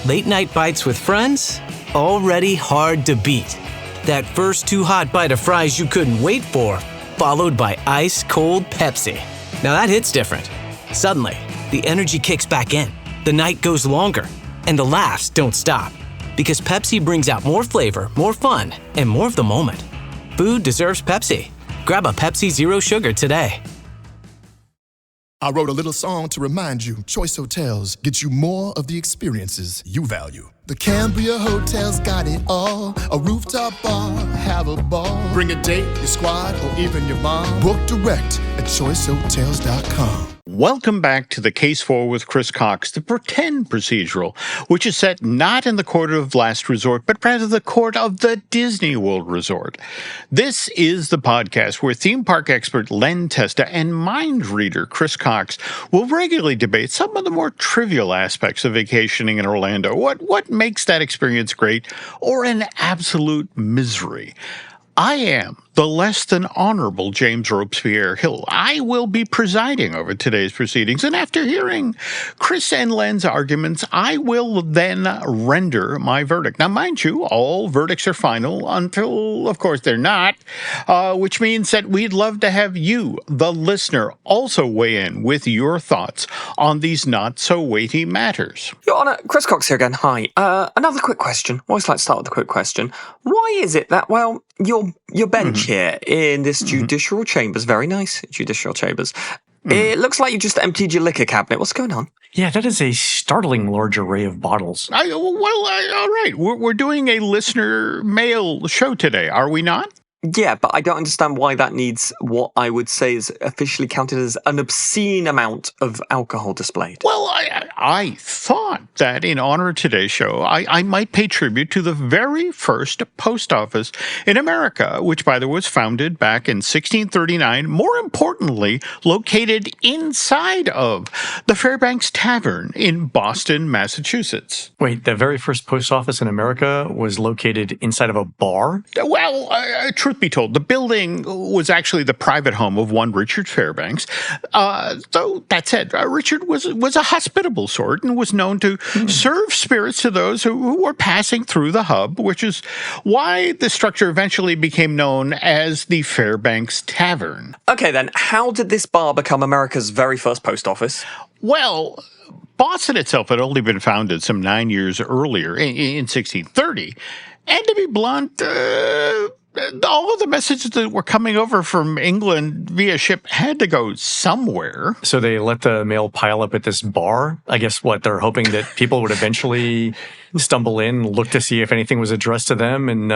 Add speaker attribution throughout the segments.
Speaker 1: Late night bites with friends? Already hard to beat. That first too hot bite of fries you couldn't wait for, followed by ice-cold Pepsi. Now that hits different. Suddenly, the energy kicks back in, the night goes longer, and the laughs don't stop. Because Pepsi brings out more flavor, more fun, and more of the moment. Food deserves Pepsi. Grab a Pepsi Zero Sugar today.
Speaker 2: I wrote a little song to remind you, Choice Hotels get you more of the experiences you value. The Cambria Hotel's got it all. A rooftop bar, have a ball. Bring a date, your squad, or even your mom. Book direct at choicehotels.com.
Speaker 3: Welcome back to the Case 4 with Chris Cox, the pretend procedural, which is set not in the court of last resort, but rather the court of the Disney World Resort. This is the podcast where theme park expert Len Testa and mind reader Chris Cox will regularly debate some of the more trivial aspects of vacationing in Orlando. What makes that experience great or an absolute misery? I am the less than honorable James Robespierre Hill. I will be presiding over today's proceedings, and after hearing Chris and Len's arguments, I will then render my verdict. Now, mind you, all verdicts are final until, of course, they're not, which means that we'd love to have you, the listener, also weigh in with your thoughts on these not-so-weighty matters.
Speaker 4: Your Honour, Chris Cox here again. Hi. Another quick question. Always like to start with a quick question. Why is it that, well, your bench here in this judicial chambers, very nice judicial chambers, it looks like you just emptied your liquor cabinet. What's going on?
Speaker 5: Yeah, that is a startling large array of bottles.
Speaker 3: All right. We're doing a listener mail show today, are we not?
Speaker 4: Yeah, but I don't understand why that needs what I would say is officially counted as an obscene amount of alcohol displayed.
Speaker 3: Well, I thought that in honor of today's show, I might pay tribute to the very first post office in America, which, by the way, was founded back in 1639, more importantly, located inside of the Fairbanks Tavern in Boston, Massachusetts.
Speaker 5: Wait, the very first post office in America was located inside of a bar?
Speaker 3: Well, truth be told, the building was actually the private home of one Richard Fairbanks. Though that said, Richard was a hospitable sort and was known to serve spirits to those who were passing through the hub, which is why the structure eventually became known as the Fairbanks Tavern.
Speaker 4: Okay, then, how did this bar become America's very first post office?
Speaker 3: Well, Boston itself had only been founded some 9 years earlier, in 1630. And to be blunt, all of the messages that were coming over from England via ship had to go somewhere.
Speaker 5: So they let the mail pile up at this bar? I guess they're hoping that people would eventually stumble in, look to see if anything was addressed to them, and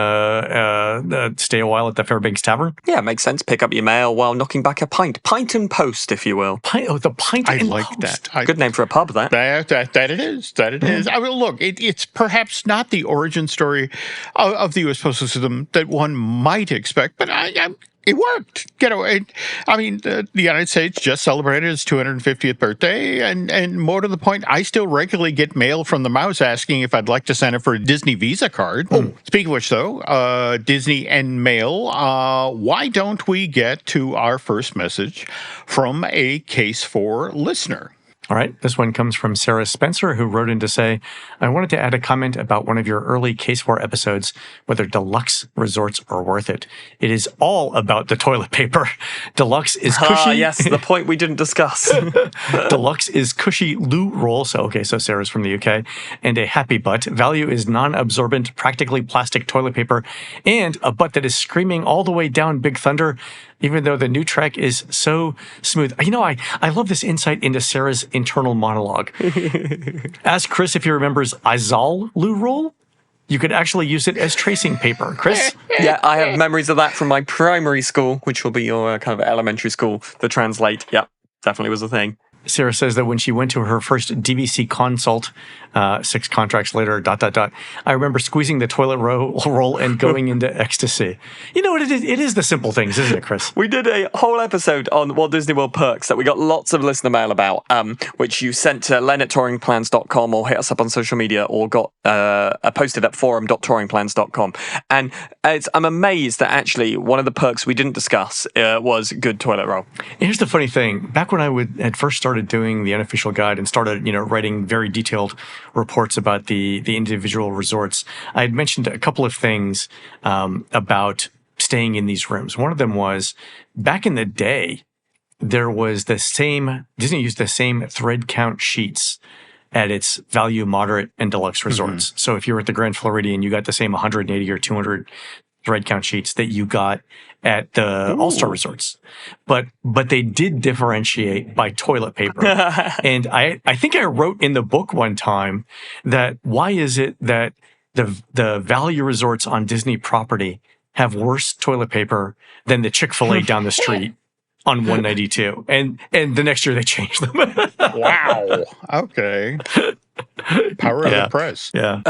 Speaker 5: stay a while at the Fairbanks Tavern?
Speaker 4: Yeah, makes sense. Pick up your mail while knocking back a pint. Pint and post, if you will.
Speaker 5: The pint and
Speaker 3: I like
Speaker 5: post.
Speaker 3: that.
Speaker 4: Good name for a pub, that.
Speaker 3: That it is. I mean, look, it's perhaps not the origin story of the U.S. Postal System that one might expect, but it worked. The United States just celebrated its 250th birthday, and more to the point, I still regularly get mail from the mouse asking if I'd like to send it for a Disney Visa card. Speaking of which, though, Disney and mail, why don't we get to our first message from a Case 4 listener?
Speaker 5: All right, this one comes from Sarah Spencer, who wrote in to say, I wanted to add a comment about one of your early Case 4 episodes, whether deluxe resorts are worth it. It is all about the toilet paper. Deluxe is cushy.
Speaker 4: Yes, the point we didn't discuss.
Speaker 5: Deluxe is cushy loo roll. So Sarah's from the UK. And a happy butt. Value is non-absorbent, practically plastic toilet paper, and a butt that is screaming all the way down Big Thunder, even though the new track is so smooth. I love this insight into Sarah's internal monologue. Ask Chris if he remembers Izal loo roll. You could actually use it as tracing paper. Chris?
Speaker 4: Yeah, I have memories of that from my primary school, which will be your kind of elementary school, to translate. Yep, definitely was a thing.
Speaker 5: Sarah says that when she went to her first DVC consult, 6 contracts later, ... I remember squeezing the toilet roll and going into ecstasy. You know what it is? It is the simple things, isn't it, Chris?
Speaker 4: We did a whole episode on Walt Disney World perks that we got lots of listener mail about, which you sent to len@touringplans.com or hit us up on social media or got posted at forum.touringplans.com. And I'm amazed that actually one of the perks we didn't discuss was good toilet roll.
Speaker 5: Here's the funny thing. Back when I had first started started doing the unofficial guide and started, writing very detailed reports about the individual resorts, I had mentioned a couple of things about staying in these rooms. One of them was back in the day, Disney used the same thread count sheets at its value, moderate, and deluxe resorts. So if you were at the Grand Floridian, you got the same 180 or 200 thread count sheets that you got at the All-Star resorts. But they did differentiate by toilet paper. And I think I wrote in the book one time that why is it that the value resorts on Disney property have worse toilet paper than the Chick-fil-A down the street on 192. And the next year they changed them.
Speaker 3: Wow. Okay. Power of the press.
Speaker 5: Yeah.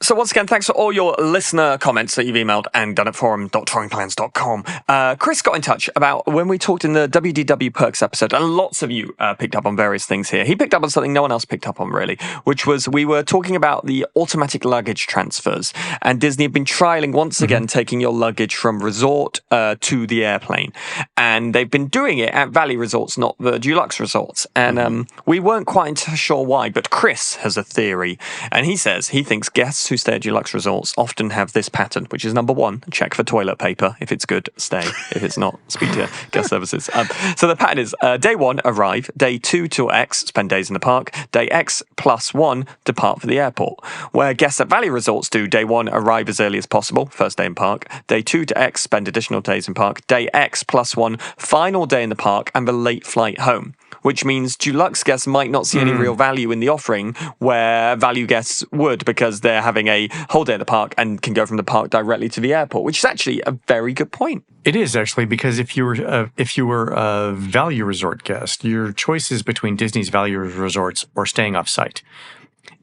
Speaker 4: So once again, thanks for all your listener comments that you've emailed and done at forum.touringplans.com. Chris got in touch about when we talked in the WDW Perks episode, and lots of you picked up on various things here. He picked up on something no one else picked up on, really, which was we were talking about the automatic luggage transfers, and Disney have been trialing once again taking your luggage from resort to the airplane. And they've been doing it at Valley Resorts, not the deluxe resorts. And we weren't quite sure why, but Chris has a theory, and he says he thinks guests who stay at deluxe resorts often have this pattern, which is number one, check for toilet paper. If it's good, stay. If it's not, speak to guest services. So the pattern is day one, arrive. Day 2 till X, spend days in the park. Day X plus 1, depart for the airport. Where guests at Valley Resorts do day 1, arrive as early as possible, first day in park. Day 2 to X, spend additional days in park. Day X plus 1, final day in the park, and the late flight home. Which means deluxe guests might not see any real value in the offering, where value guests would, because they're having a whole day at the park and can go from the park directly to the airport, which is actually a very good point.
Speaker 5: It is actually, because if you were a value resort guest, your choice is between Disney's value resorts or staying off-site.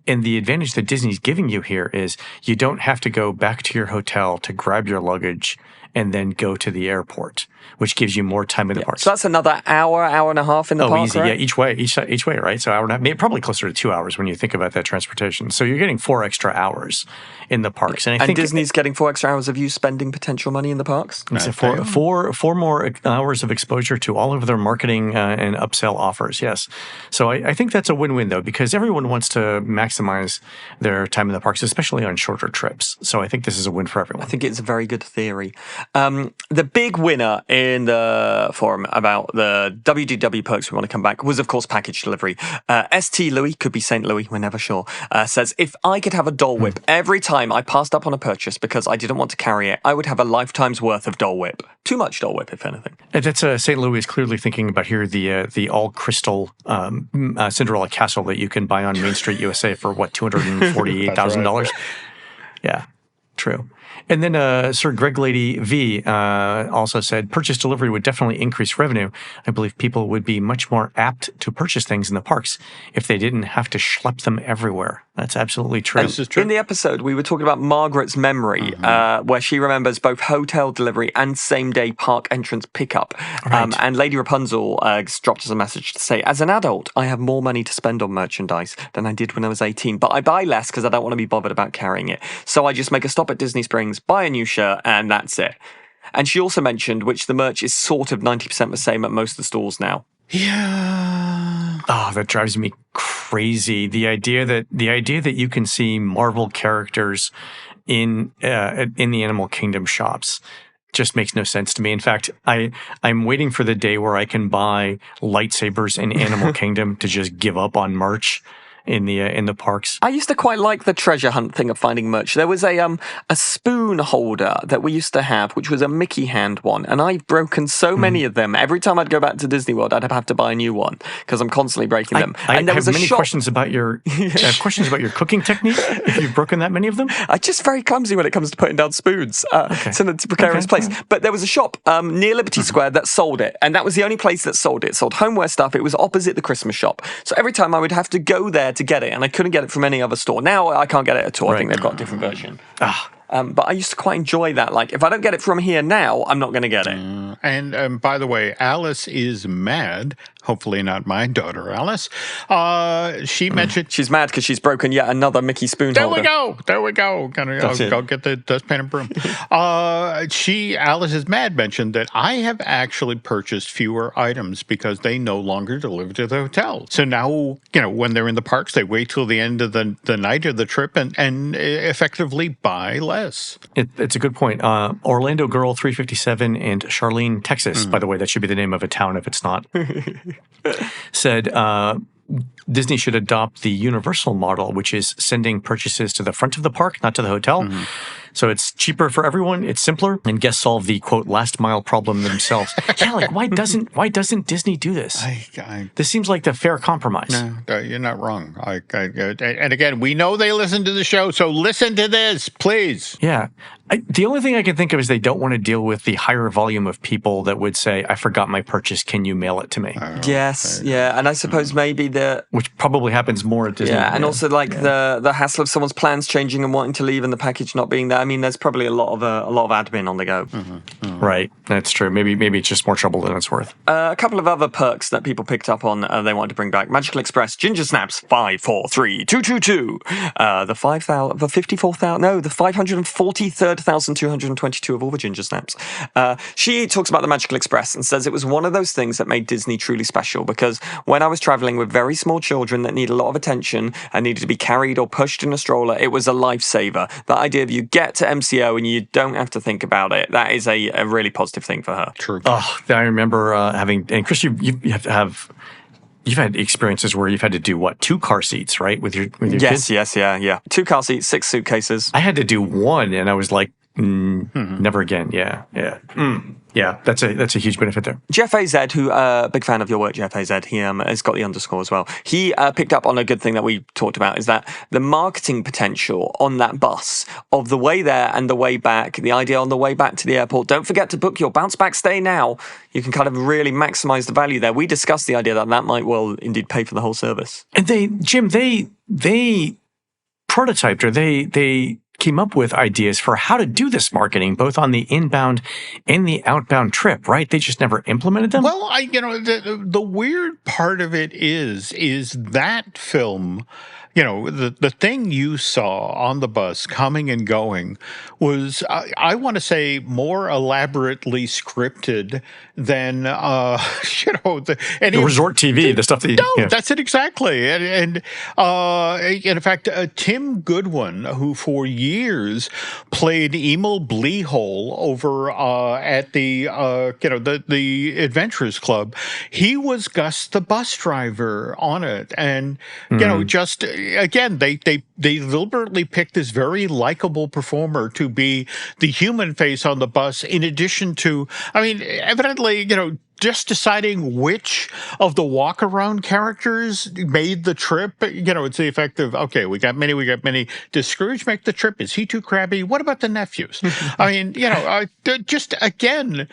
Speaker 5: And the advantage that Disney's giving you here is you don't have to go back to your hotel to grab your luggage and then go to the airport, which gives you more time in the park.
Speaker 4: So that's another hour and a half in the park,
Speaker 5: easy.
Speaker 4: Right?
Speaker 5: Yeah, each way, right? So hour and a half, maybe probably closer to 2 hours when you think about that transportation. So you're getting 4 extra hours in the parks. And I think
Speaker 4: Disney's getting 4 extra hours of you spending potential money in the parks?
Speaker 5: So four more hours of exposure to all of their marketing and upsell offers, yes. So I think that's a win-win, though, because everyone wants to maximize their time in the parks, especially on shorter trips. So I think this is a win for everyone.
Speaker 4: I think it's a very good theory. The big winner in the forum about the WDW perks we want to come back was, of course, package delivery. ST Louis, could be St. Louis, we're never sure, says, if I could have a Dole Whip every time I passed up on a purchase because I didn't want to carry it, I would have a lifetime's worth of Dole Whip. Too much Dole Whip, if anything.
Speaker 5: That's St. Louis is clearly thinking about here the all-crystal Cinderella castle that you can buy on Main Street, USA for, what, $248,000? Right. Yeah, true. And then Sir Greg Lady V also said, purchase delivery would definitely increase revenue. I believe people would be much more apt to purchase things in the parks if they didn't have to schlep them everywhere. That's absolutely true.
Speaker 3: This is true.
Speaker 4: In the episode, we were talking about Margaret's memory, where she remembers both hotel delivery and same-day park entrance pickup. Right. And Lady Rapunzel dropped us a message to say, as an adult, I have more money to spend on merchandise than I did when I was 18, but I buy less because I don't want to be bothered about carrying it. So I just make a stop at Disney Springs, buy a new shirt, and that's it. And she also mentioned, which the merch is sort of 90% the same at most of the stores now.
Speaker 5: Yeah. Oh, that drives me crazy. The idea that you can see Marvel characters in the Animal Kingdom shops just makes no sense to me. In fact, I'm waiting for the day where I can buy lightsabers in Animal Kingdom to just give up on merch in the parks.
Speaker 4: I used to quite like the treasure hunt thing of finding merch. There was a spoon holder that we used to have, which was a Mickey hand one, and I've broken so many of them. Every time I'd go back to Disney World, I'd have to buy a new one because I'm constantly breaking them.
Speaker 5: And there was many questions about your cooking technique. If you've broken that many of them,
Speaker 4: I'm just very clumsy when it comes to putting down spoons. It's in a precarious place. But there was a shop near Liberty Square that sold it, and that was the only place that sold it. It sold homeware stuff. It was opposite the Christmas shop. So every time I would have to go there to get it, and I couldn't get it from any other store. Now I can't get it at all. Right. I think they've got a different version. But I used to quite enjoy that. Like, if I don't get it from here now, I'm not going to get it.
Speaker 3: And by the way, Alice is mad hopefully not my daughter, Alice. She mentioned...
Speaker 4: She's mad because she's broken yet another Mickey spoon holder.
Speaker 3: There we go. I'll get the dustpan and broom. Alice's mad mentioned that I have actually purchased fewer items because they no longer deliver to the hotel. So now, when they're in the parks, they wait till the end of the night of the trip and effectively buy less.
Speaker 5: It's a good point. Orlando Girl 357 and Charlene, Texas, by the way, that should be the name of a town if it's not, said Disney should adopt the universal model, which is sending purchases to the front of the park, not to the hotel. So it's cheaper for everyone, it's simpler, and guests solve the, quote, last mile problem themselves. Why doesn't Disney do this? This seems like the fair compromise.
Speaker 3: No, you're not wrong. And again, we know they listen to the show, so listen to this, please.
Speaker 5: Yeah. The only thing I can think of is they don't want to deal with the higher volume of people that would say, I forgot my purchase, can you mail it to me?
Speaker 4: Yes, yeah, and I suppose maybe
Speaker 5: which probably happens more at Disney.
Speaker 4: Yeah, and also the hassle of someone's plans changing and wanting to leave and the package not being there. I mean, there's probably a lot of admin on the go.
Speaker 5: Right, that's true. Maybe it's just more trouble than it's worth.
Speaker 4: A couple of other perks that people picked up on they wanted to bring back. Magical Express, Ginger Snaps, 543222. The 543,222 of all the Ginger Snaps. She talks about the Magical Express and says it was one of those things that made Disney truly special because when I was traveling with very small children that need a lot of attention and needed to be carried or pushed in a stroller, it was a lifesaver. The idea of you get to MCO and you don't have to think about it, that is a really positive thing for her.
Speaker 3: True.
Speaker 5: Oh, I remember having, and Chris, you've had experiences where you've had to do what, 2 car seats, right, with your kids?
Speaker 4: Yes, yeah. 2 car seats, 6 suitcases.
Speaker 5: I had to do 1, and I was like, never again. Yeah. Yeah, that's a huge benefit there.
Speaker 4: Jeff AZ, who big fan of your work, Jeff AZ, he has got the underscore as well. He picked up on a good thing that we talked about, is that the marketing potential on that bus of the way there and the way back, the idea on the way back to the airport, don't forget to book your bounce back stay now. You can kind of really maximize the value there. We discussed the idea that might well indeed pay for the whole service.
Speaker 5: And they prototyped, or they came up with ideas for how to do this marketing, both on the inbound and the outbound trip, right? They just never implemented them?
Speaker 3: Well, the weird part of it is that film, the thing you saw on the bus coming and going was, I want to say, more elaborately scripted than, the
Speaker 5: resort TV, the stuff that
Speaker 3: that's it exactly. And in fact, Tim Goodwin, who for years played Emil Bleehole over at the Adventurers Club, he was Gus the bus driver on it, and just again they deliberately picked this very likable performer to be the human face on the bus, in addition to, evidently, just deciding which of the walk-around characters made the trip. It's the effect of, okay, we got many. Does Scrooge make the trip? Is he too crabby? What about the nephews? Just again,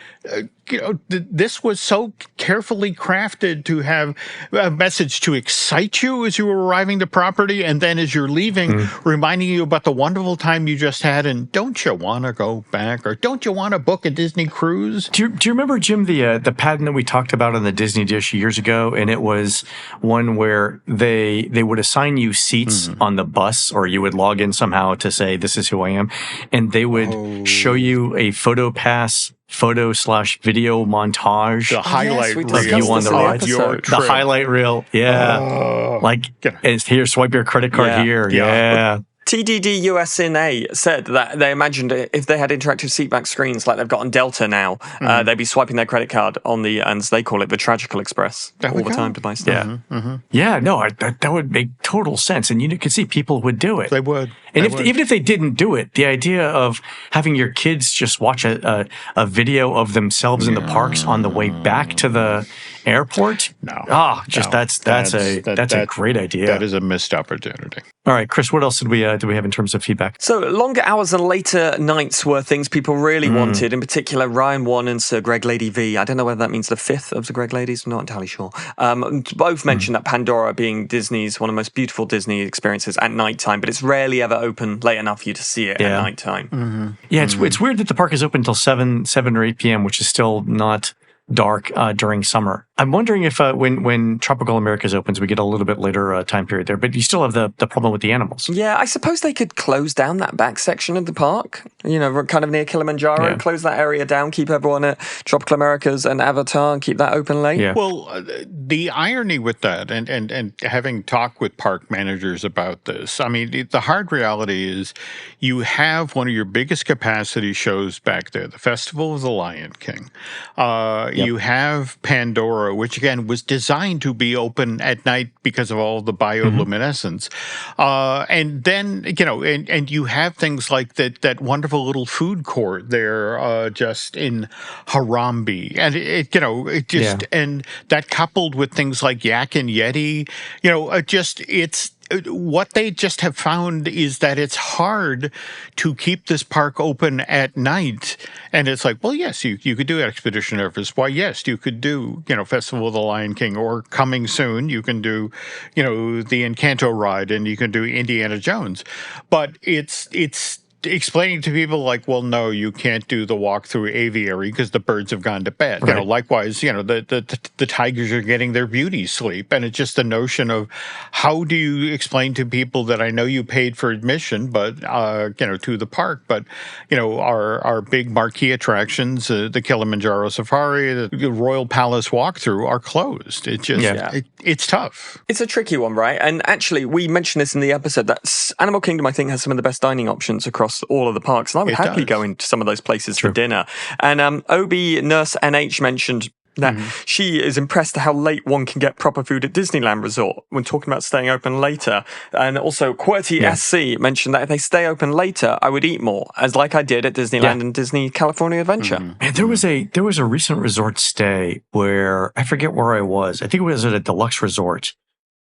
Speaker 3: this was so carefully crafted to have a message to excite you as you were arriving to property, and then as you're leaving, reminding you about the wonderful time you just had, and don't you want to go back, or don't you want to book a Disney cruise?
Speaker 5: Do you remember, Jim, the pattern that we talked about on the Disney Dish years ago? And it was one where they would assign you seats on the bus, or you would log in somehow to say, this is who I am, and they would show you a photo/video montage.
Speaker 3: The highlight reel
Speaker 5: of you on the ride. The highlight reel. Yeah. It's here, swipe your credit card here. Yeah.
Speaker 4: TDD USNA said that they imagined if they had interactive seatback screens like they've got on Delta now, they'd be swiping their credit card on the, as they call it, the Tragical Express all the time to buy stuff.
Speaker 5: That would make total sense. And you could see people would do it.
Speaker 3: They would.
Speaker 5: And even if they didn't do it, the idea of having your kids just watch a video of themselves in the parks on the way back to the airport? That's a great idea.
Speaker 3: That is a missed opportunity.
Speaker 5: All right, Chris, what else do we have in terms of feedback?
Speaker 4: So longer hours and later nights were things people really wanted. In particular, Ryan 1 and Sir Greg Lady V. I don't know whether that means the 5th of the Greg Ladies. I'm not entirely sure. Both mentioned that Pandora being Disney's one of the most beautiful Disney experiences at nighttime, but it's rarely ever open late enough for you to see it at nighttime.
Speaker 5: Yeah, it's weird that the park is open until 7 or 8 p.m., which is still not dark during summer. I'm wondering if when Tropical Americas opens, we get a little bit later time period there, but you still have the problem with the animals.
Speaker 4: Yeah, I suppose they could close down that back section of the park, kind of near Kilimanjaro, close that area down, keep everyone at Tropical Americas and Avatar and keep that open late.
Speaker 5: Yeah.
Speaker 3: Well, the irony with that, and having talked with park managers about this, I mean, the hard reality is you have one of your biggest capacity shows back there, the Festival of the Lion King. You have Pandora, which again was designed to be open at night because of all the bioluminescence. And then, and you have things like that wonderful little food court there just in Harambe. And and that coupled with things like Yak and Yeti, it's what they just have found is that it's hard to keep this park open at night. And it's like, well, yes, you could do Expedition Everest. Why, yes, you could do, Festival of the Lion King, or coming soon, you can do, the Encanto ride, and you can do Indiana Jones. But it's explaining to people like, well, no, you can't do the walk through aviary because the birds have gone to bed.
Speaker 5: Right.
Speaker 3: Likewise, the tigers are getting their beauty sleep. And it's just the notion of how do you explain to people that I know you paid for admission, but, to the park, but, our big marquee attractions, the Kilimanjaro Safari, the Royal Palace walkthrough are closed. It just, it's tough.
Speaker 4: It's a tricky one, right? And actually, we mentioned this in the episode that Animal Kingdom, I think, has some of the best dining options across all of the parks, and I would happily go into some of those places for dinner. And Obi Nurse NH mentioned that she is impressed at how late one can get proper food at Disneyland Resort when talking about staying open later. And also QWERTY SC mentioned that if they stay open later, I would eat more, as like I did at Disneyland and Disney California Adventure.
Speaker 5: And there was a recent resort stay where I forget where I was. I think it was at a deluxe resort,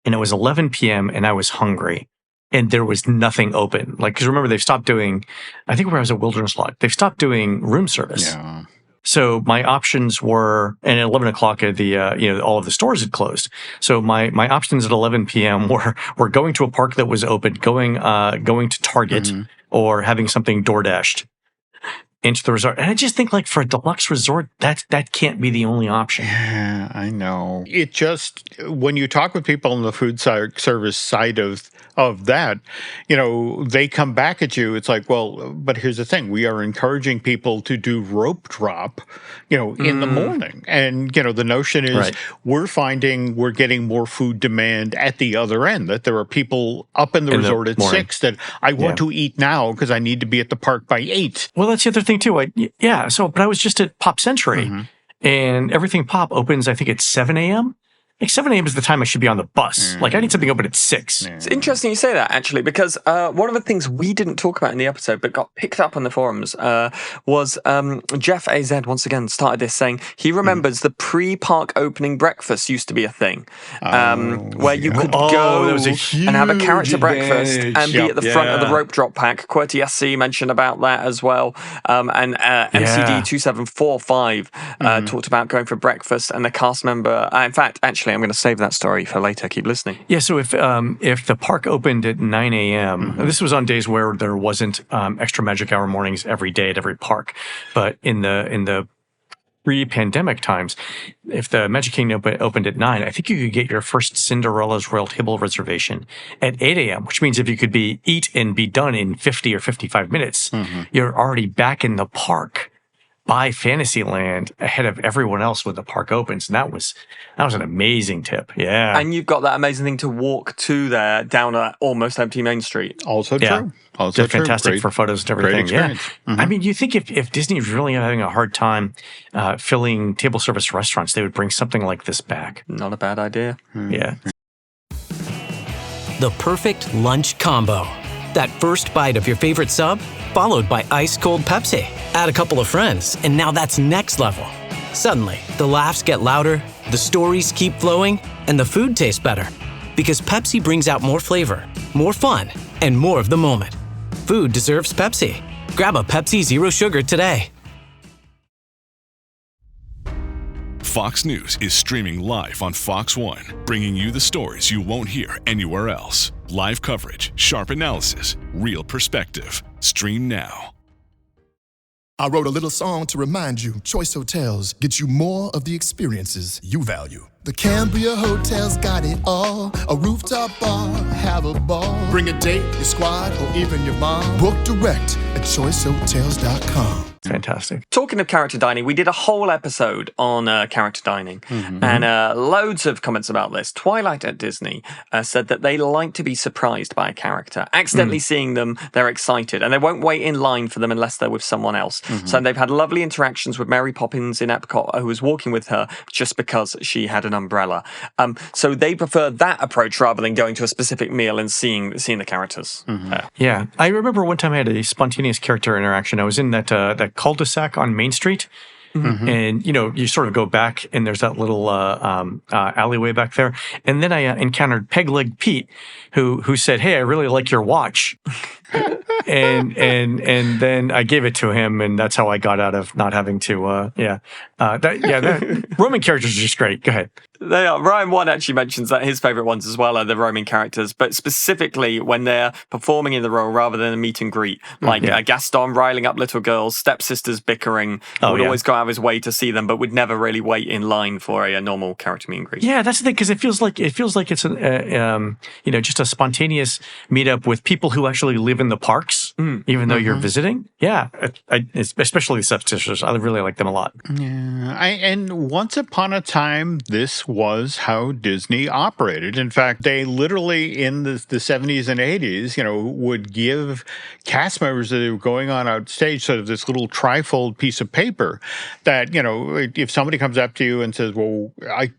Speaker 5: and it was 11 p.m. and I was hungry. And there was nothing open. Because remember, they've stopped doing, I think where I was at Wilderness Lodge, they've stopped doing room service.
Speaker 3: Yeah.
Speaker 5: So my options were, and at 11 o'clock, all of the stores had closed. So my options at 11 p.m. were going to a park that was open, going to Target, or having something DoorDashed into the resort. And I just think, for a deluxe resort, that can't be the only option.
Speaker 3: Yeah, I know. It just, when you talk with people on the food service side of that, they come back at you. It's like, well, but here's the thing. We are encouraging people to do rope drop, in the morning. And, the notion is we're finding we're getting more food demand at the other end, that there are people up in the resort at 6 that I want to eat now because I need to be at the park by 8.
Speaker 5: Well, that's the other thing too. But I was just at Pop Century, and everything Pop opens, I think, at 7 a.m. 7 a.m. is the time I should be on the bus. I need something open at 6.
Speaker 4: It's interesting you say that, actually, because one of the things we didn't talk about in the episode but got picked up on the forums was Jeff AZ once again started this saying he remembers the pre-park opening breakfast used to be a thing where you could go and have a character breakfast and be at the front of the rope drop pack. QWERTY SC mentioned about that as well. And MCD 2745 talked about going for breakfast, and the cast member, in fact, actually, I'm going to save that story for later. Keep listening.
Speaker 5: Yeah, so if the park opened at 9 a.m., this was on days where there wasn't extra magic hour mornings every day at every park, but in the pre-pandemic times, if the Magic Kingdom opened at 9, I think you could get your first Cinderella's Royal Table reservation at 8 a.m., which means if you could eat and be done in 50 or 55 minutes, you're already back in the park by Fantasyland ahead of everyone else when the park opens. And that was an amazing tip. Yeah.
Speaker 4: And you've got that amazing thing to walk to there down an almost empty Main Street.
Speaker 3: Also true. Also true.
Speaker 5: Fantastic for photos and everything.
Speaker 3: Great experience.
Speaker 5: I mean, you think if Disney is really having a hard time filling table service restaurants, they would bring something like this back.
Speaker 4: Not a bad idea.
Speaker 5: Yeah.
Speaker 1: The perfect lunch combo. That first bite of your favorite sub, followed by ice-cold Pepsi. Add a couple of friends, and now that's next level. Suddenly, the laughs get louder, the stories keep flowing, and the food tastes better. Because Pepsi brings out more flavor, more fun, and more of the moment. Food deserves Pepsi. Grab a Pepsi Zero Sugar today.
Speaker 6: Fox News is streaming live on Fox One, bringing you the stories you won't hear anywhere else. Live coverage, sharp analysis, real perspective. Stream now.
Speaker 2: I wrote a little song to remind you, Choice Hotels get you more of the experiences you value. The Cambria Hotel's got it all. A rooftop bar, have a ball. Bring a date, your squad, or even your mom. Book direct at choicehotels.com.
Speaker 5: Fantastic.
Speaker 4: Talking of character dining, we did a whole episode on character dining, and loads of comments about this. Twilight at Disney said that they like to be surprised by a character. Accidentally seeing them, they're excited, and they won't wait in line for them unless they're with someone else. So they've had lovely interactions with Mary Poppins in Epcot, who was walking with her just because she had an umbrella. So they prefer that approach rather than going to a specific meal and seeing the characters.
Speaker 5: Yeah. I remember one time I had a spontaneous character interaction. I was in that cul-de-sac on Main Street. And, you sort of go back and there's that little alleyway back there. And then I encountered Peg Leg Pete, who said, "Hey, I really like your watch." and then I gave it to him, and that's how I got out of not having to, roaming characters are just great. Go ahead.
Speaker 4: They are. Ryan One actually mentions that his favourite ones as well are the roaming characters, but specifically when they're performing in the role rather than a meet and greet, like Gaston riling up little girls, stepsisters bickering, would always go out of his way to see them, but would never really wait in line for a normal character meet and greet. Yeah,
Speaker 5: that's the thing, because it feels like it's just a spontaneous meetup with people who actually live in the parks, even though you're visiting. Yeah, especially the stepsisters. I really like them a lot.
Speaker 3: Yeah, and once upon a time, this was how Disney operated. In fact, they literally in the 70s and 80s, would give cast members that were going on outstage sort of this little trifold piece of paper that, if somebody comes up to you and says, "Well,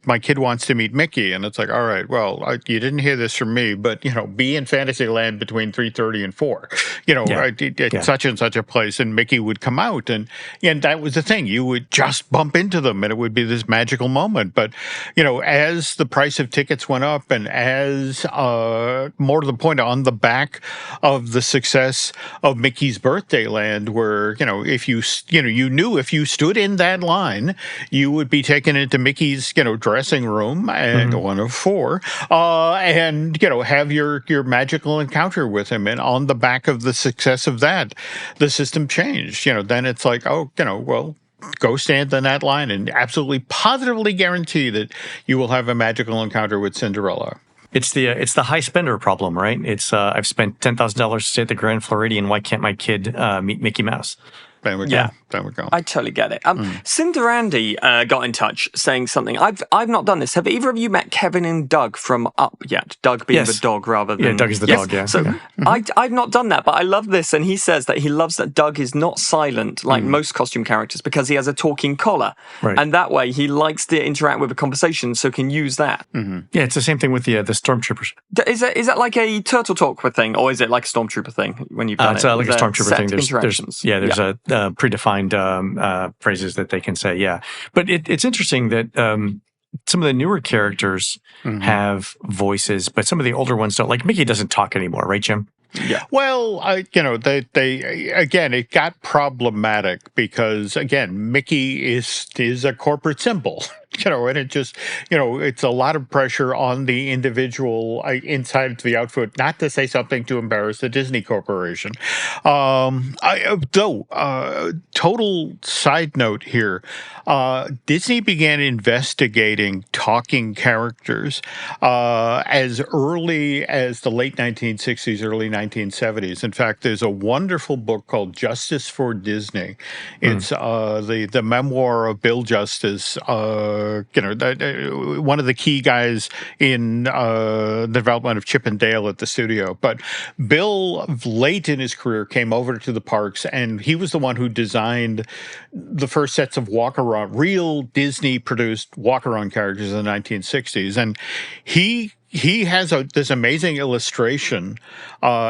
Speaker 3: my kid wants to meet Mickey," and it's like, "All right, well, you didn't hear this from me, but, be in Fantasyland between 3:30 and 4, at such and such a place," and Mickey would come out. And that was the thing. You would just bump into them and it would be this magical moment. But, as the price of tickets went up and as, more to the point, on the back of the success of Mickey's Birthday Land, where, if you knew if you stood in that line, you would be taken into Mickey's, dressing room, and one of 4, and, have your magical encounter with him. And on the back of the success of that, the system changed. Then it's like, go stand in that line and absolutely positively guarantee that you will have a magical encounter with Cinderella.
Speaker 5: It's the high spender problem, right? It's I've spent $10,000 to stay at the Grand Floridian. Why can't my kid meet Mickey Mouse?
Speaker 3: There we go. There we go.
Speaker 4: I totally get it. Cinderandy got in touch saying something. I've not done this. Have either of you met Kevin and Doug from Up yet? Doug being the dog rather than...
Speaker 5: Yeah, Doug is the dog, yeah.
Speaker 4: So I've not done that, but I love this. And he says that he loves that Doug is not silent like most costume characters because he has a talking collar. Right. And that way he likes to interact with a conversation, so can use that.
Speaker 5: Yeah, it's the same thing with the Stormtroopers.
Speaker 4: Is that like a Turtle Talk thing, or is it like a Stormtrooper thing when you've done
Speaker 5: it's
Speaker 4: it?
Speaker 5: Like a Stormtrooper thing. There's
Speaker 4: a
Speaker 5: predefined phrases that they can say, But it's interesting that some of the newer characters have voices, but some of the older ones don't. Like Mickey doesn't talk anymore, right, Jim?
Speaker 4: Yeah.
Speaker 3: Well, they again, it got problematic because, again, Mickey is a corporate symbol. And it just, it's a lot of pressure on the individual inside of the outfit not to say something to embarrass the Disney Corporation. Total side note here, Disney began investigating talking characters as early as the late 1960s, early 1970s. In fact, there's a wonderful book called Justice for Disney. It's the memoir of Bill Justice, one of the key guys in the development of Chip and Dale at the studio. But Bill, late in his career, came over to the parks, and he was the one who designed the first sets of walk-around, real Disney-produced walk-around characters in the 1960s. And he has this amazing illustration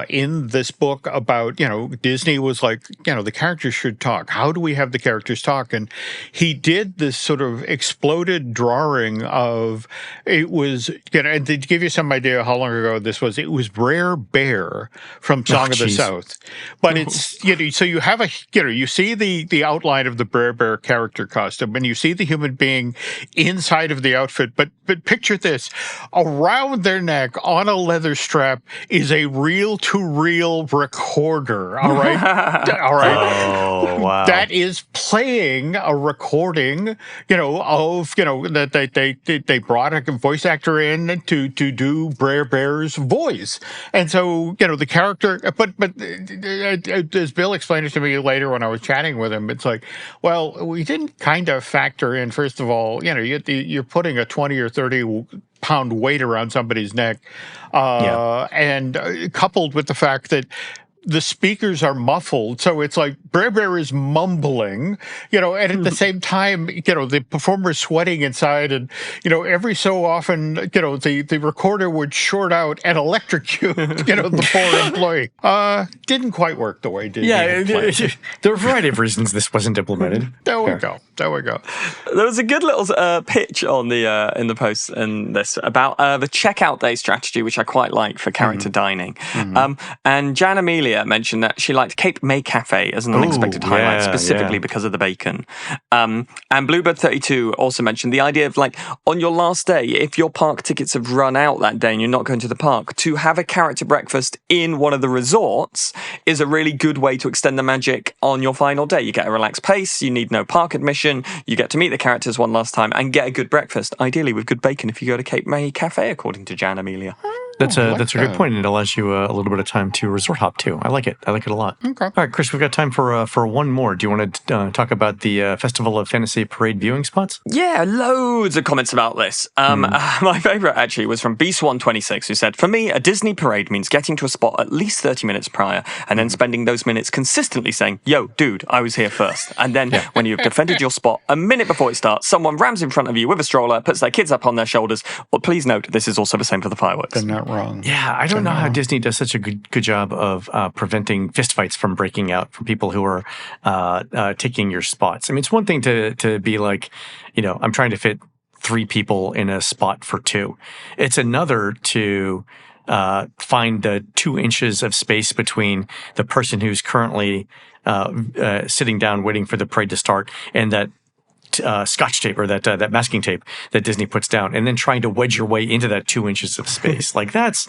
Speaker 3: in this book about, Disney was like, the characters should talk. How do we have the characters talk? And he did this sort of exploded drawing of, it was, and to give you some idea how long ago this was, it was Brer Bear from Song of the South. But it's, so you have you see the outline of the Brer Bear character costume, and you see the human being inside of the outfit. But picture this, around around their neck on a leather strap is a reel-to-reel recorder. All right, all right.
Speaker 5: Oh, wow.
Speaker 3: That is playing a recording, of that they brought a voice actor in to do Brer Bear's voice, and so the character. But as Bill explained it to me later when I was chatting with him, it's like, well, we didn't kind of factor in, first of all, you're putting a 20 or 30-pound weight around somebody's neck, and coupled with the fact that the speakers are muffled, so it's like Brer Bear is mumbling, and at the same time, the performer's sweating inside, and every so often, the recorder would short out and electrocute, the poor employee. Didn't quite work the way Disney had planned.
Speaker 5: There are a variety of reasons this wasn't implemented.
Speaker 3: There we go.
Speaker 4: There was a good little pitch on the in the post in this about the checkout day strategy, which I quite like for character dining. And Jan Amelia mentioned that she liked Cape May Cafe as an unexpected highlight, specifically because of the bacon. And Bluebird32 also mentioned the idea of, like, on your last day, if your park tickets have run out that day and you're not going to the park, to have a character breakfast in one of the resorts is a really good way to extend the magic on your final day. You get a relaxed pace, you need no park admission, you get to meet the characters one last time and get a good breakfast, ideally with good bacon if you go to Cape May Cafe, according to Jan Amelia.
Speaker 5: That's a good point, and it allows you a little bit of time to resort hop too. I like it. I like it a lot.
Speaker 3: Okay.
Speaker 5: All right, Chris, we've got time for one more. Do you want to talk about the Festival of Fantasy Parade viewing spots?
Speaker 4: Yeah, loads of comments about this. My favourite actually was from Beast126, who said, "For me, a Disney parade means getting to a spot at least 30 minutes prior, and then spending those minutes consistently saying, 'Yo, dude, I was here first.' And then when you've defended your spot, a minute before it starts, someone rams in front of you with a stroller, puts their kids up on their shoulders. Well, please note, this is also the same for the fireworks."
Speaker 3: They're not wrong.
Speaker 5: Yeah, I don't know how Disney does such a good job of preventing fistfights from breaking out from people who are taking your spots. I mean, it's one thing to be like, I'm trying to fit 3 people in a spot for 2. It's another to find the 2 inches of space between the person who's currently sitting down waiting for the parade to start and that Scotch tape or that masking tape that Disney puts down, and then trying to wedge your way into that 2 inches of space. Like that's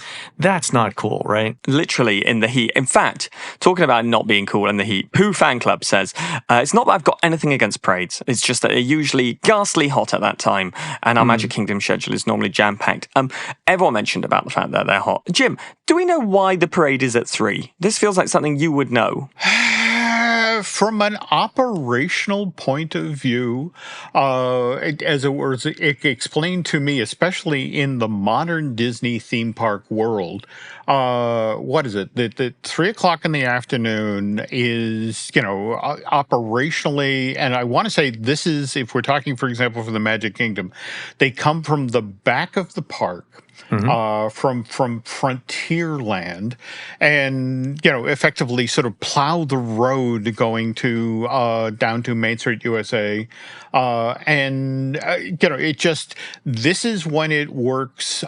Speaker 5: not cool, right?
Speaker 4: Literally in the heat. In fact, talking about not being cool in the heat, Pooh Fan Club says, it's not that I've got anything against parades. It's just that they're usually ghastly hot at that time, and our Magic Kingdom schedule is normally jam-packed. Everyone mentioned about the fact that they're hot. Jim, do we know why the parade is at 3? This feels like something you would know.
Speaker 3: From an operational point of view, as it was explained to me, especially in the modern Disney theme park world, what is it? The 3 o'clock in the afternoon is, operationally, and I want to say this is, if we're talking, for example, for the Magic Kingdom, they come from the back of the park. From Frontierland, and effectively sort of plow the road going to down to Main Street USA, and it just, this is when it works.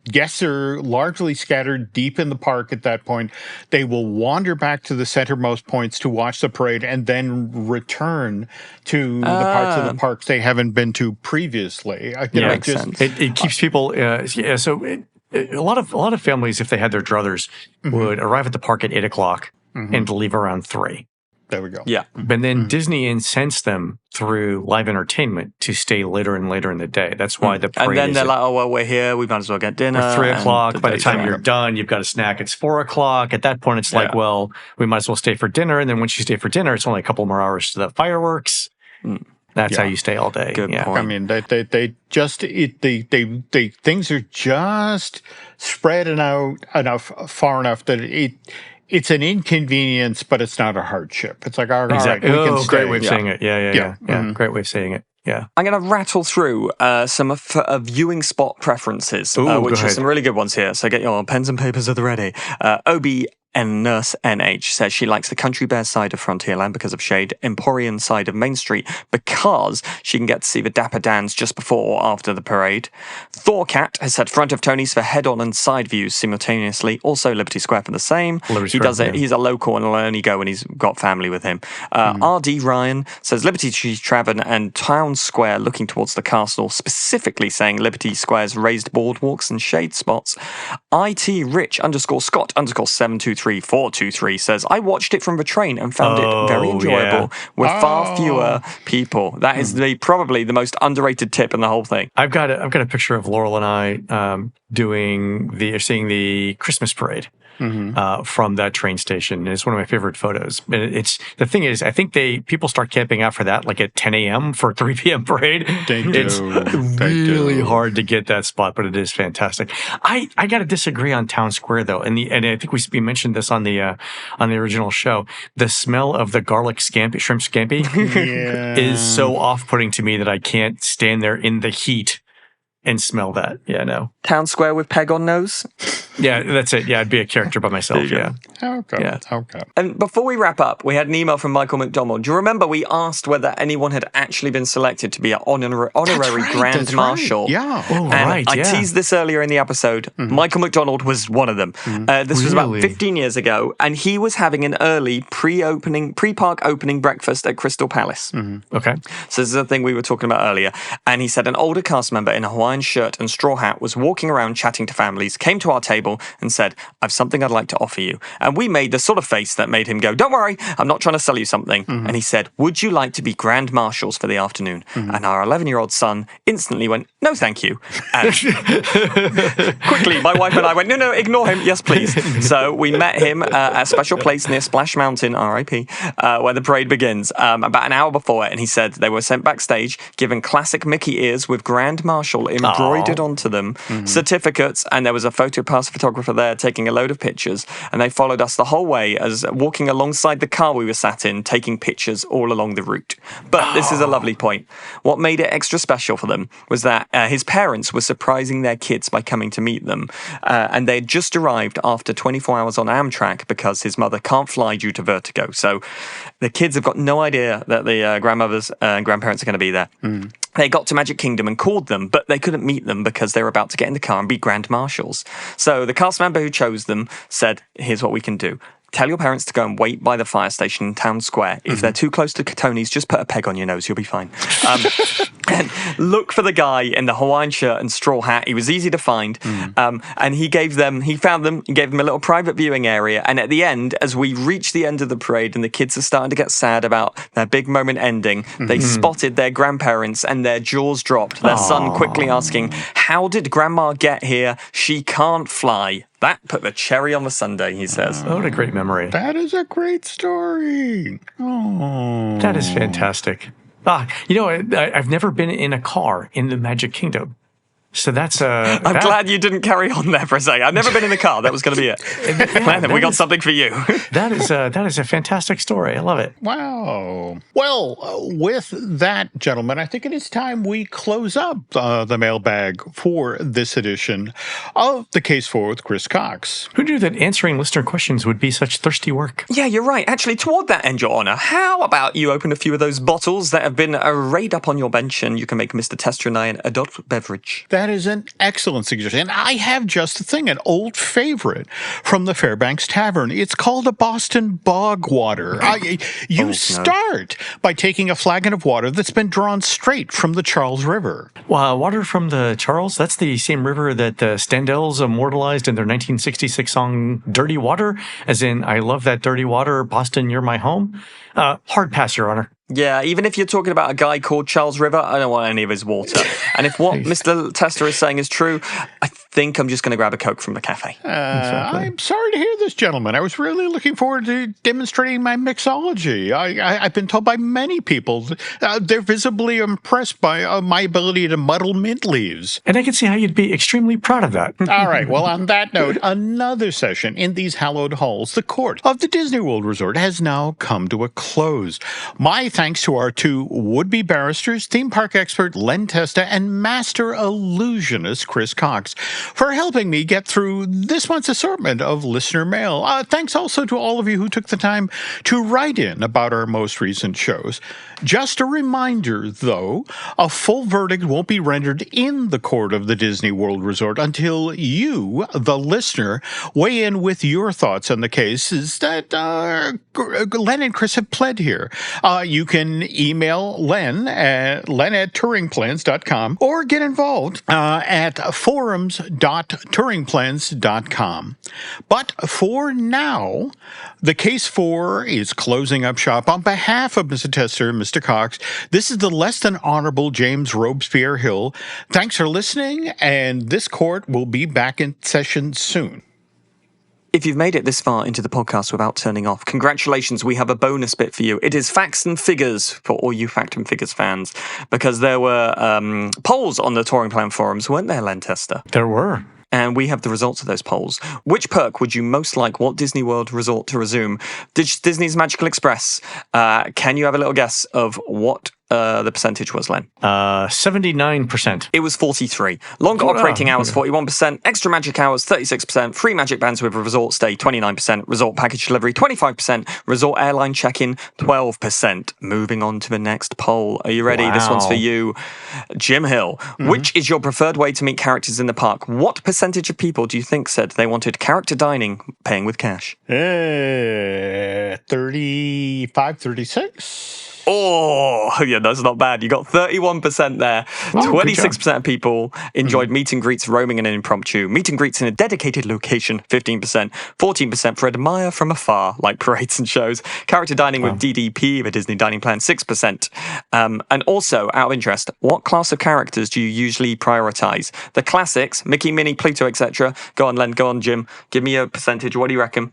Speaker 3: Guests are largely scattered deep in the park at that point. They will wander back to the centermost points to watch the parade, and then return to the parts of the parks they haven't been to previously.
Speaker 4: Makes sense.
Speaker 5: It keeps people. So a lot of families, if they had their druthers, would arrive at the park at 8 o'clock and leave around 3.
Speaker 3: There we go.
Speaker 4: Yeah.
Speaker 5: But then Disney incensed them through live entertainment to stay later and later in the day. That's why the parade.
Speaker 4: And then they're like, "Oh well, we're here. We might as well get dinner."
Speaker 5: Or 3 o'clock. By the time you're done, you've got a snack. It's 4 o'clock. At that point, it's like, well, we might as well stay for dinner. And then once you stay for dinner, it's only a couple more hours to the fireworks. That's how you stay all day.
Speaker 4: Good point.
Speaker 3: I mean, they just things are just spread out far enough that it's an inconvenience, but it's not a hardship. It's like, all right, we can stay.
Speaker 5: Great way of saying it. Yeah. Great way of saying it. Yeah.
Speaker 4: I'm going to rattle through some viewing spot preferences, which are some really good ones here. So get your pens and papers at the ready. and Nurse NH says she likes the Country Bear side of Frontierland because of shade, Emporium side of Main Street because she can get to see the Dapper Dans just before or after the parade. Thorcat has said front of Tony's for head-on and side views simultaneously. Also Liberty Square for the same. He does it. He's a local and will only go when he's got family with him. RD Ryan says Liberty Tree Tavern and Town Square looking towards the castle, specifically saying Liberty Square's raised boardwalks and shade spots. IT Rich _Scott _723423 says I watched it from the train and found it very enjoyable with far fewer people. That is probably the most underrated tip in the whole thing.
Speaker 5: I've got a picture of Laurel and I seeing the Christmas parade. From that train station. It's one of my favorite photos. And it's the thing is, I think people start camping out for that like at 10 a.m. for 3 p.m. parade. It's really hard to get that spot, but it is fantastic. I got to disagree on Town Square though, and I think we mentioned this on the original show. The smell of the garlic shrimp scampi is so off-putting to me that I can't stand there in the heat and smell that. Yeah, no.
Speaker 4: Town Square with peg on nose?
Speaker 5: Yeah, that's it. Yeah, I'd be a character by myself. Yeah.
Speaker 3: Okay.
Speaker 5: Yeah.
Speaker 3: Okay.
Speaker 4: And before we wrap up, we had an email from Michael McDonald. Do you remember we asked whether anyone had actually been selected to be an honorary Grand Marshal?
Speaker 3: Right. Yeah.
Speaker 5: Oh,
Speaker 4: and
Speaker 5: right.
Speaker 4: I teased this earlier in the episode. Michael McDonald was one of them. This was about 15 years ago, and he was having an early pre-park opening breakfast at Crystal Palace.
Speaker 5: Okay.
Speaker 4: So this is the thing we were talking about earlier. And he said an older cast member in a Hawaiian shirt and straw hat was walking around chatting to families, came to our table and said, I've something I'd like to offer you. And we made the sort of face that made him go, don't worry, I'm not trying to sell you something. And he said, would you like to be Grand Marshals for the afternoon? And our 11-year-old son instantly went, no, thank you. And quickly, my wife and I went, no, ignore him. Yes, please. So we met him at a special place near Splash Mountain, RIP, where the parade begins, about an hour before it. And he said they were sent backstage, given classic Mickey ears with Grand Marshal embroidered onto them, certificates, and there was a photopass photographer there taking a load of pictures, and they followed us the whole way as walking alongside the car we were sat in, taking pictures all along the route. But this is a lovely point. What made it extra special for them was that his parents were surprising their kids by coming to meet them, and they had just arrived after 24 hours on Amtrak because his mother can't fly due to vertigo. So the kids have got no idea that the grandmothers and grandparents are going to be there. They got to Magic Kingdom and called them, but they couldn't meet them because they were about to get in the car and be Grand Marshals. So the cast member who chose them said, here's what we can do. Tell your parents to go and wait by the fire station in Town Square. If they're too close to Tony's, just put a peg on your nose. You'll be fine. And look for the guy in the Hawaiian shirt and straw hat. He was easy to find. And he found them, he gave them a little private viewing area. And at the end, as we reached the end of the parade and the kids are starting to get sad about their big moment ending, they spotted their grandparents and their jaws dropped. Their son quickly asking, how did Grandma get here? She can't fly. That put the cherry on the sundae, he says.
Speaker 5: Oh, what a great memory.
Speaker 3: That is a great story. Oh.
Speaker 5: That is fantastic. I've never been in a car in the Magic Kingdom. So that's
Speaker 4: I'm glad you didn't carry on there for a second. I've never been in a car. That was going to be it. Landon, we got something for you.
Speaker 5: That is a fantastic story. I love it.
Speaker 3: Wow. Well, with that, gentlemen, I think it is time we close up the mailbag for this edition of The Case For with Chris Cox.
Speaker 5: Who knew that answering listener questions would be such thirsty work?
Speaker 4: Yeah, you're right. Actually, toward that end, Your Honour, how about you open a few of those bottles that have been arrayed up on your bench and you can make Mr. Testa and I an adult beverage?
Speaker 3: That is an excellent suggestion. And I have just the thing, an old favorite from the Fairbanks Tavern. It's called a Boston Bog Water. You start by taking a flagon of water that's been drawn straight from the Charles River.
Speaker 5: Water from the Charles? That's the same river that the Standells immortalized in their 1966 song Dirty Water, as in, I love that dirty water, Boston, you're my home. Hard pass, Your Honor.
Speaker 4: Yeah, even if you're talking about a guy called Charles River, I don't want any of his water. And if what Mr. Testa is saying is true, I think I'm just going to grab a Coke from the cafe.
Speaker 5: Exactly.
Speaker 3: I'm sorry to hear this, gentlemen. I was really looking forward to demonstrating my mixology. I've been told by many people they're visibly impressed by my ability to muddle mint leaves.
Speaker 5: And I can see how you'd be extremely proud of that.
Speaker 3: All right. Well, on that note, another session in these hallowed halls, the court of the Disney World Resort, has now come to a close. My thanks to our two would-be barristers, theme park expert Len Testa and master illusionist Chris Cox, for helping me get through this month's assortment of listener mail. Thanks also to all of you who took the time to write in about our most recent shows. Just a reminder, though, a full verdict won't be rendered in the court of the Disney World Resort until you, the listener, weigh in with your thoughts on the cases that Len and Chris have pled here. You can email Len at touringplans.com or get involved at forums.touringplans.com. But for now, the case 4 is closing up shop. On behalf of Mr. Tester and Mr. Cox, this is the less than honorable James Robespierre Hill. Thanks for listening, and this court will be back in session soon.
Speaker 4: If you've made it this far into the podcast without turning off, congratulations, we have a bonus bit for you. It is facts and figures for all you Fact and Figures fans, because there were polls on the Touring Plan forums, weren't there, Len Testa?
Speaker 5: There were.
Speaker 4: And we have the results of those polls. Which perk would you most like Walt Disney World Resort to resume? Disney's Magical Express. Can you have a little guess of what the percentage was, Len?
Speaker 5: 79%.
Speaker 4: It was 43. Longer operating hours, 41%. Extra magic hours, 36%. Free magic bands with a resort stay, 29%. Resort package delivery, 25%. Resort airline check-in, 12%. Moving on to the next poll. Are you ready?
Speaker 5: Wow.
Speaker 4: This one's for you, Jim Hill. Mm-hmm. Which is your preferred way to meet characters in the park? What percentage of people do you think said they wanted character dining, paying with cash?
Speaker 3: 35, 36?
Speaker 4: Oh, yeah, that's not bad. You got 31% there. 26% of people enjoyed meet and greets, roaming and impromptu. Meet and greets in a dedicated location, 15%. 14% for admire from afar, like parades and shows. Character dining with DDP, the Disney Dining Plan, 6%. And also, out of interest, what class of characters do you usually prioritize? The classics, Mickey, Minnie, Pluto, etc. Go on, Len. Go on, Jim. Give me a percentage. What do you reckon?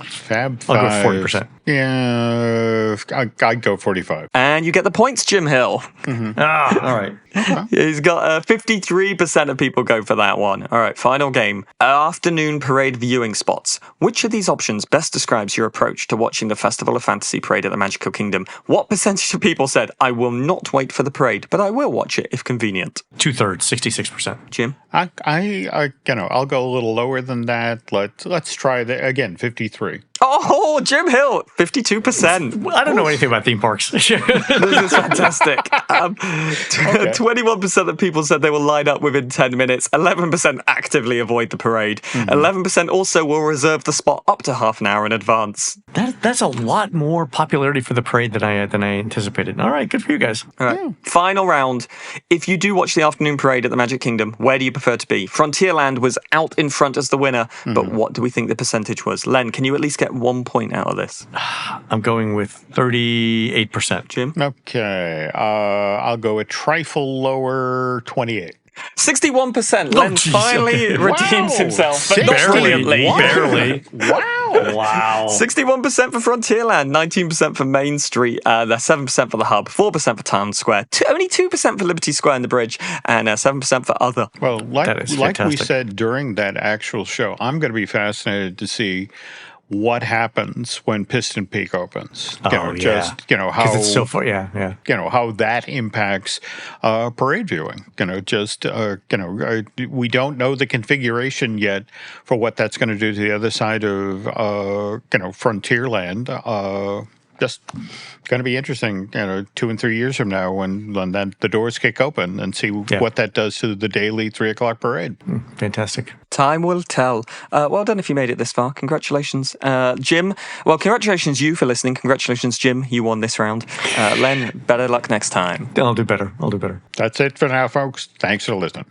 Speaker 3: Fab 5.
Speaker 5: I'll go 40%.
Speaker 3: Yeah, I'd go 45.
Speaker 4: And you get the points, Jim Hill.
Speaker 5: Mm-hmm. All right.
Speaker 4: He's got 53% of people go for that one. All right, final game. Afternoon parade viewing spots. Which of these options best describes your approach to watching the Festival of Fantasy parade at the Magical Kingdom? What percentage of people said, I will not wait for the parade, but I will watch it if convenient?
Speaker 5: 2/3, 66%.
Speaker 4: Jim?
Speaker 3: I'll go a little lower than that. Let's try that again, 53.
Speaker 4: Oh, Jim Hill, 52%.
Speaker 5: I don't know anything about theme parks.
Speaker 4: This is fantastic. 21% of people said they will line up within 10 minutes. 11% actively avoid the parade. 11% also will reserve the spot up to half an hour in advance.
Speaker 5: That's a lot more popularity for the parade than I anticipated. All right, good for you guys.
Speaker 4: All right. Final round. If you do watch the afternoon parade at the Magic Kingdom, where do you prefer to be? Frontierland was out in front as the winner, but what do we think the percentage was? Len, can you at least get 1 point out of this?
Speaker 5: I'm going with 38%.
Speaker 4: Jim?
Speaker 3: Okay, I'll go a trifle lower, 28.
Speaker 4: 61%. Len finally redeems himself, but not brilliantly.
Speaker 5: Barely.
Speaker 3: Wow.
Speaker 4: 61% for Frontierland, 19% for Main Street, 7% for the Hub, 4% for Town Square, only 2% for Liberty Square and the Bridge, and 7% for Other.
Speaker 3: Well, like we
Speaker 5: fantastic.
Speaker 3: said during that actual show, I'm going to be fascinated to see what happens when Piston Peak opens. How
Speaker 5: it's so far, yeah.
Speaker 3: How that impacts parade viewing. We don't know the configuration yet for what that's going to do to the other side of Frontierland. Just going to be interesting, 2 and 3 years from now when the doors kick open and see what that does to the daily 3 o'clock parade.
Speaker 5: Fantastic.
Speaker 4: Time will tell. Well done if you made it this far. Congratulations, Jim. Well, congratulations you for listening. Congratulations, Jim. You won this round. Len, better luck next time.
Speaker 5: I'll do better.
Speaker 3: That's it for now, folks. Thanks for listening.